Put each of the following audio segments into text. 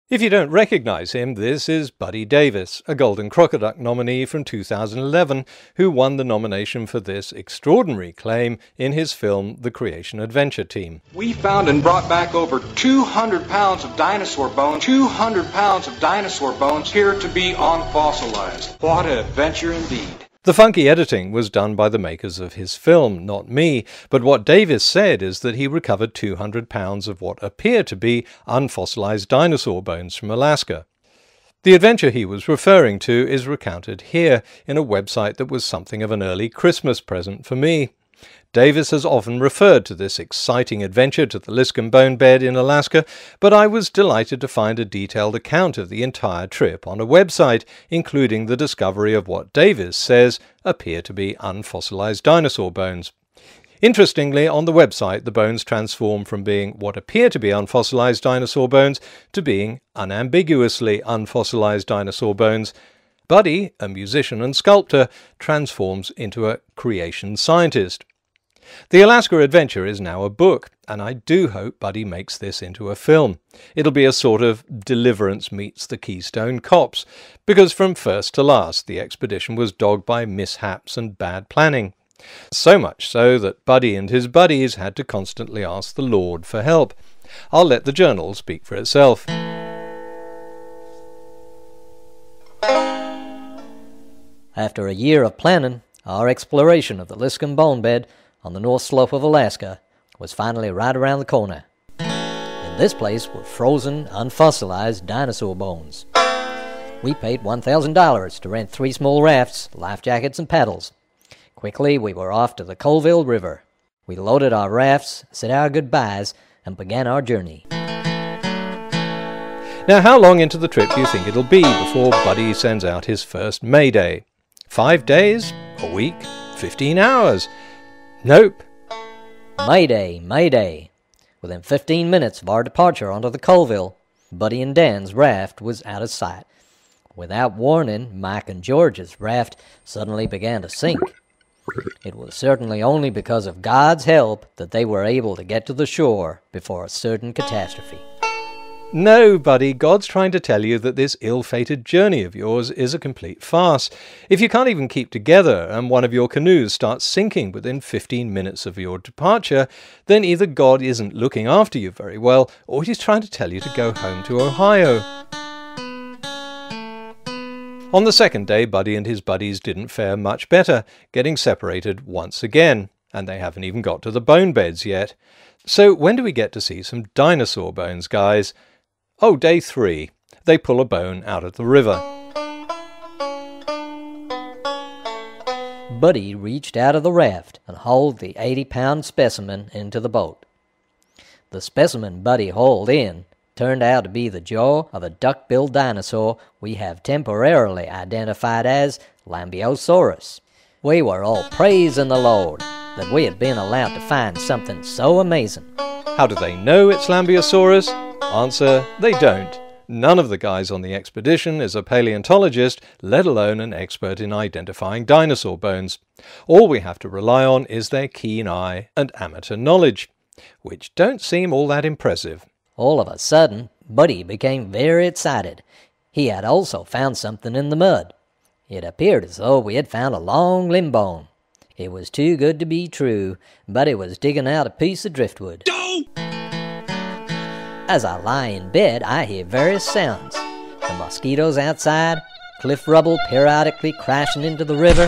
If you don't recognise him, this is Buddy Davis, a Golden Crocoduck nominee from 2011, who won the nomination for this extraordinary claim in his film The Creation Adventure Team. We found and brought back over 200 pounds of dinosaur bones, 200 pounds of dinosaur bones here to be unfossilized. What an adventure indeed. The funky editing was done by the makers of his film, not me, but what Davis said is that he recovered 200 pounds of what appear to be unfossilized dinosaur bones from Alaska. The adventure he was referring to is recounted here in a website that was something of an early Christmas present for me. Davis has often referred to this exciting adventure to the Liscombe bone bed in Alaska, but I was delighted to find a detailed account of the entire trip on a website, including the discovery of what Davis says appear to be unfossilized dinosaur bones. Interestingly, on the website, the bones transform from being what appear to be unfossilized dinosaur bones to being unambiguously unfossilized dinosaur bones. Buddy, a musician and sculptor, transforms into a creation scientist. The Alaska Adventure is now a book, and I do hope Buddy makes this into a film. It'll be a sort of Deliverance meets the Keystone Cops, because from first to last the expedition was dogged by mishaps and bad planning. So much so that Buddy and his buddies had to constantly ask the Lord for help. I'll let the journal speak for itself. After a year of planning, our exploration of the Liscombe bone bed on the north slope of Alaska was finally right around the corner. In this place were frozen, unfossilized dinosaur bones. We paid $1,000 to rent 3 small rafts, life jackets, and paddles. Quickly, we were off to the Colville River. We loaded our rafts, said our goodbyes, and began our journey. Now, how long into the trip do you think it'll be before Buddy sends out his first Mayday? 5 days? A week? 15 hours? Nope. Mayday, Mayday. Within 15 minutes of our departure onto the Colville, Buddy and Dan's raft was out of sight. Without warning, Mike and George's raft suddenly began to sink. It was certainly only because of God's help that they were able to get to the shore before a certain catastrophe. No, Buddy, God's trying to tell you that this ill-fated journey of yours is a complete farce. If you can't even keep together and one of your canoes starts sinking within 15 minutes of your departure, then either God isn't looking after you very well, or he's trying to tell you to go home to Ohio. On the second day, Buddy and his buddies didn't fare much better, getting separated once again, and they haven't even got to the bone beds yet. So when do we get to see some dinosaur bones, guys? Oh, day 3. They pull a bone out of the river. Buddy reached out of the raft and hauled the 80-pound specimen into the boat. The specimen Buddy hauled in turned out to be the jaw of a duck-billed dinosaur we have temporarily identified as Lambeosaurus. We were all praising the Lord that we had been allowed to find something so amazing. How do they know it's Lambeosaurus? Answer, they don't. None of the guys on the expedition is a paleontologist, let alone an expert in identifying dinosaur bones. All we have to rely on is their keen eye and amateur knowledge, which don't seem all that impressive. All of a sudden, Buddy became very excited. He had also found something in the mud. It appeared as though we had found a long limb bone. It was too good to be true. Buddy was digging out a piece of driftwood. As I lie in bed, I hear various sounds. The mosquitoes outside, cliff rubble periodically crashing into the river,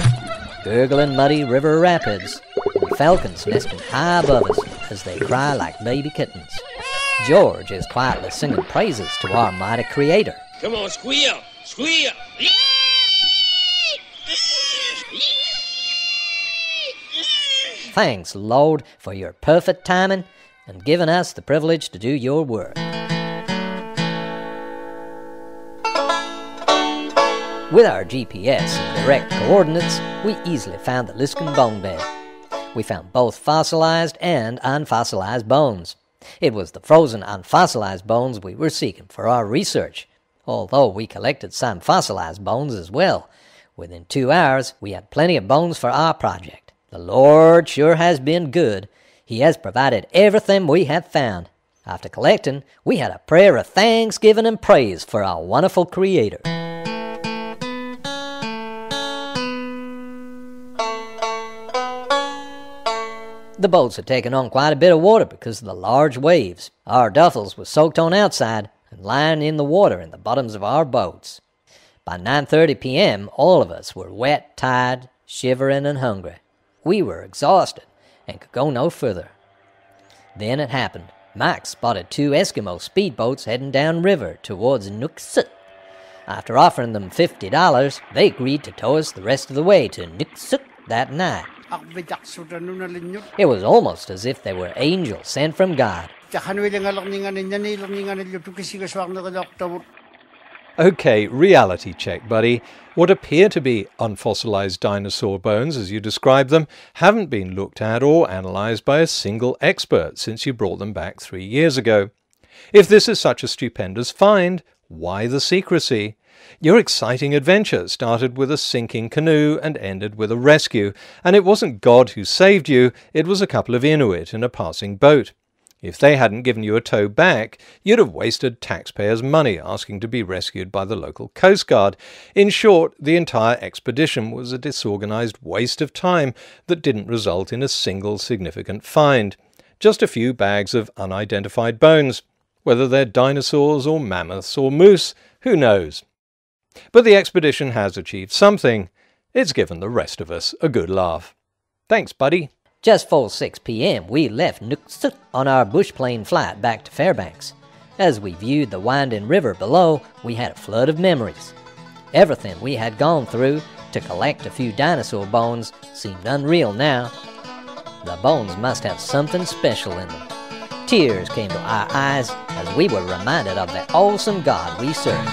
gurgling muddy river rapids, and falcons nesting high above us as they cry like baby kittens. George is quietly singing praises to our mighty Creator. Come on, squeal! Squeal! Thanks, Lord, for your perfect timing and giving us the privilege to do your work. With our GPS and direct coordinates, we easily found the Liscombe bone bed. We found both fossilized and unfossilized bones. It was the frozen unfossilized bones we were seeking for our research, although we collected some fossilized bones as well. Within 2 hours, we had plenty of bones for our project. The Lord sure has been good. He has provided everything we have found. After collecting, we had a prayer of thanksgiving and praise for our wonderful Creator. The boats had taken on quite a bit of water because of the large waves. Our duffels were soaked on outside and lying in the water in the bottoms of our boats. By 9:30 p.m., all of us were wet, tired, shivering, and hungry. We were exhausted and could go no further. Then it happened. Mike spotted 2 Eskimo speedboats heading downriver towards Nuiqsut. After offering them $50, they agreed to tow us the rest of the way to Nuiqsut that night. It was almost as if they were angels sent from God. Okay, reality check, buddy. What appear to be unfossilized dinosaur bones, as you describe them, haven't been looked at or analyzed by a single expert since you brought them back 3 years ago. If this is such a stupendous find, why the secrecy? Your exciting adventure started with a sinking canoe and ended with a rescue, and it wasn't God who saved you, it was a couple of Inuit in a passing boat. If they hadn't given you a tow back, you'd have wasted taxpayers' money asking to be rescued by the local Coast Guard. In short, the entire expedition was a disorganized waste of time that didn't result in a single significant find. Just a few bags of unidentified bones. Whether they're dinosaurs or mammoths or moose, who knows? But the expedition has achieved something. It's given the rest of us a good laugh. Thanks, buddy. Just before 6 p.m., we left Nuiqsut on our bushplane flight back to Fairbanks. As we viewed the winding river below, we had a flood of memories. Everything we had gone through to collect a few dinosaur bones seemed unreal now. The bones must have something special in them. Tears came to our eyes as we were reminded of the awesome God we serve.